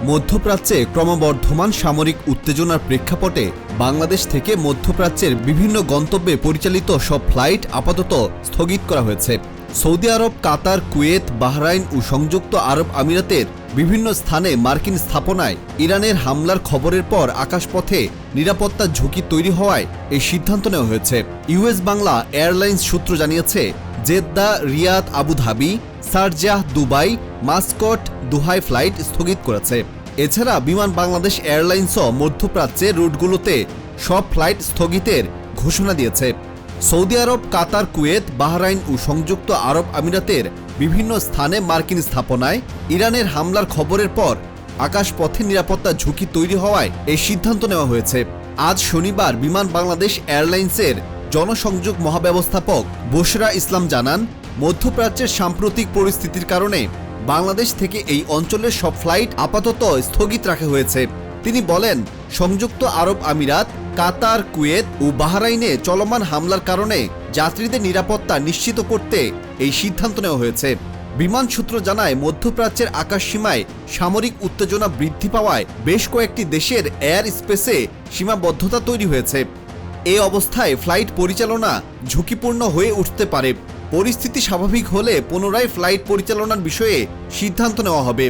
মধ্যপ্রাচ্যে ক্রমবর্ধমান সামরিক উত্তেজনার প্রেক্ষাপটে বাংলাদেশ থেকে মধ্যপ্রাচ্যের বিভিন্ন গন্তব্যে পরিচালিত সব ফ্লাইট আপাতত স্থগিত করা হয়েছে। সৌদি আরব, কাতার, কুয়েত, বাহরাইন ও সংযুক্ত আরব আমিরাতের বিভিন্ন স্থানে মার্কিন স্থাপনায় ইরানের হামলার খবরের পর আকাশপথে নিরাপত্তার ঝুঁকি তৈরি হওয়ায় এই সিদ্ধান্ত নেওয়া হয়েছে। ইউএস বাংলা এয়ারলাইন্স সূত্র জানিয়েছে, Jeddah, Riyadh, Abu Dhabi, Sharjah, Dubai, Muscat, দোহায় ফ্লাইট স্থগিত করেছে। এছাড়া বিমান বাংলাদেশ এয়ারলাইন্সও মধ্যপ্রাচ্যের রুটগুলোতে সব ফ্লাইট স্থগিতের ঘোষণা দিয়েছে। সৌদি আরব, কাতার, কুয়েত, বাহরাইন ও সংযুক্ত আরব আমিরাতের বিভিন্ন স্থানে মার্কিন স্থাপনায় ইরানের হামলার খবরের পর আকাশপথে নিরাপত্তার ঝুঁকি তৈরি হওয়ায় এই সিদ্ধান্ত নেওয়া হয়েছে। আজ শনিবার বিমান বাংলাদেশ এয়ারলাইন্সের জনসংযোগ মহাব্যবস্থাপক বশরা ইসলাম জানান, মধ্যপ্রাচ্যের সাম্প্রতিক পরিস্থিতির কারণে বাংলাদেশ থেকে এই অঞ্চলের সব ফ্লাইট আপাতত স্থগিত রাখা হয়েছে। তিনি বলেন, সংযুক্ত আরব আমিরাত, কাতার, কুয়েত ও বাহরাইনে চলমান হামলার কারণে যাত্রীদের নিরাপত্তা নিশ্চিত করতে এই সিদ্ধান্ত নেওয়া হয়েছে। বিমান সূত্র জানায়, মধ্যপ্রাচ্যের আকাশসীমায় সামরিক উত্তেজনা বৃদ্ধি পাওয়ায় বেশ কয়েকটি দেশের এয়ার স্পেসে সীমাবদ্ধতা তৈরি হয়েছে। এই অবস্থায় ফ্লাইট পরিচালনা ঝুঁকিপূর্ণ হয়ে উঠতে পারে। পরিস্থিতি স্বাভাবিক হলে পুনরায় ফ্লাইট পরিচালনার বিষয়ে সিদ্ধান্ত নেওয়া হবে।